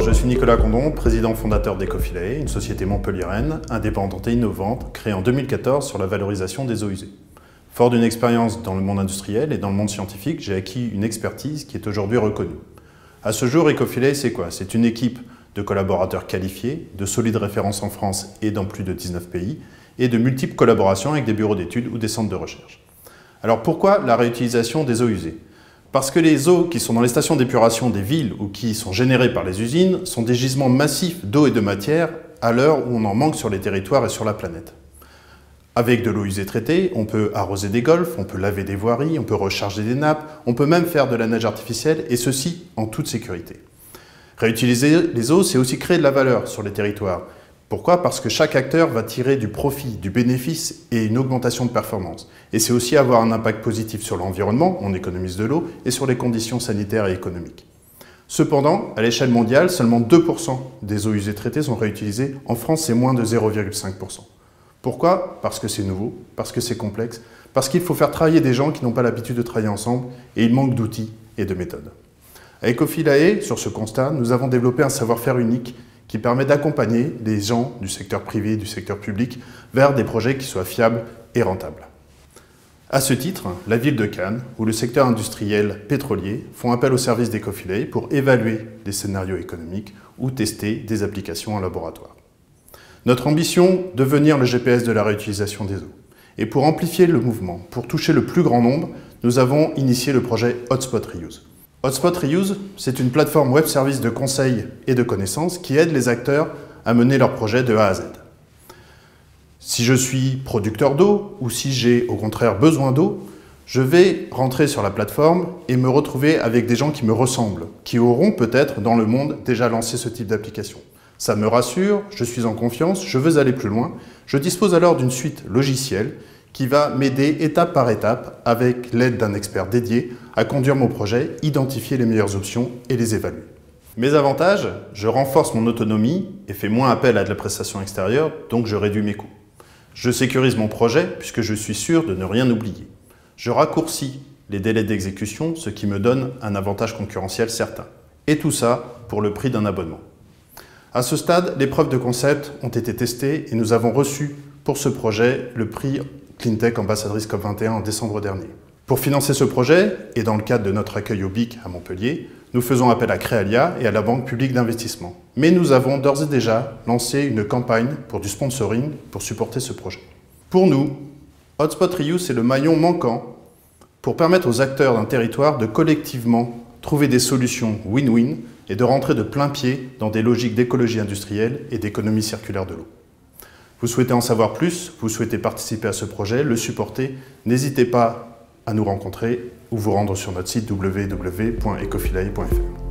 je suis Nicolas Condon, président fondateur d'Ecofilae, une société montpelliéraine, indépendante et innovante, créée en 2014 sur la valorisation des eaux usées. Fort d'une expérience dans le monde industriel et dans le monde scientifique, j'ai acquis une expertise qui est aujourd'hui reconnue. À ce jour, Ecofilae, c'est quoi? C'est une équipe de collaborateurs qualifiés, de solides références en France et dans plus de 19 pays, et de multiples collaborations avec des bureaux d'études ou des centres de recherche. Alors pourquoi la réutilisation des eaux usées? Parce que les eaux qui sont dans les stations d'épuration des villes ou qui sont générées par les usines sont des gisements massifs d'eau et de matière à l'heure où on en manque sur les territoires et sur la planète. Avec de l'eau usée traitée, on peut arroser des golfs, on peut laver des voiries, on peut recharger des nappes, on peut même faire de la neige artificielle et ceci en toute sécurité. Réutiliser les eaux, c'est aussi créer de la valeur sur les territoires. Pourquoi? Parce que chaque acteur va tirer du profit, du bénéfice et une augmentation de performance. Et c'est aussi avoir un impact positif sur l'environnement, on économise de l'eau, et sur les conditions sanitaires et économiques. Cependant, à l'échelle mondiale, seulement 2% des eaux usées traitées sont réutilisées. En France, c'est moins de 0,5%. Pourquoi? Parce que c'est nouveau, parce que c'est complexe, parce qu'il faut faire travailler des gens qui n'ont pas l'habitude de travailler ensemble, et il manque d'outils et de méthodes. À Ecofilae, sur ce constat, nous avons développé un savoir-faire unique qui permet d'accompagner les gens du secteur privé et du secteur public vers des projets qui soient fiables et rentables. À ce titre, la ville de Cannes ou le secteur industriel pétrolier font appel au service d'Ecofilae pour évaluer des scénarios économiques ou tester des applications en laboratoire. Notre ambition, devenir le GPS de la réutilisation des eaux. Et pour amplifier le mouvement, pour toucher le plus grand nombre, nous avons initié le projet Hotspot Reuse. Hotspot Reuse, c'est une plateforme web service de conseil et de connaissances qui aide les acteurs à mener leurs projets de A à Z. Si je suis producteur d'eau ou si j'ai au contraire besoin d'eau, je vais rentrer sur la plateforme et me retrouver avec des gens qui me ressemblent, qui auront peut-être dans le monde déjà lancé ce type d'application. Ça me rassure, je suis en confiance, je veux aller plus loin. Je dispose alors d'une suite logicielle qui va m'aider étape par étape, avec l'aide d'un expert dédié, à conduire mon projet, identifier les meilleures options et les évaluer. Mes avantages, je renforce mon autonomie et fais moins appel à de la prestation extérieure, donc je réduis mes coûts. Je sécurise mon projet puisque je suis sûr de ne rien oublier. Je raccourcis les délais d'exécution, ce qui me donne un avantage concurrentiel certain. Et tout ça pour le prix d'un abonnement. À ce stade, les preuves de concept ont été testées et nous avons reçu pour ce projet le prix Cleantech Ambassadrice COP21 en décembre dernier. Pour financer ce projet, et dans le cadre de notre accueil au BIC à Montpellier, nous faisons appel à Créalia et à la Banque publique d'investissement. Mais nous avons d'ores et déjà lancé une campagne pour du sponsoring pour supporter ce projet. Pour nous, Hotspot Reuse est le maillon manquant pour permettre aux acteurs d'un territoire de collectivement trouver des solutions win-win et de rentrer de plein pied dans des logiques d'écologie industrielle et d'économie circulaire de l'eau. Vous souhaitez en savoir plus, vous souhaitez participer à ce projet, le supporter, n'hésitez pas à nous rencontrer ou vous rendre sur notre site www.ecofilae.fr.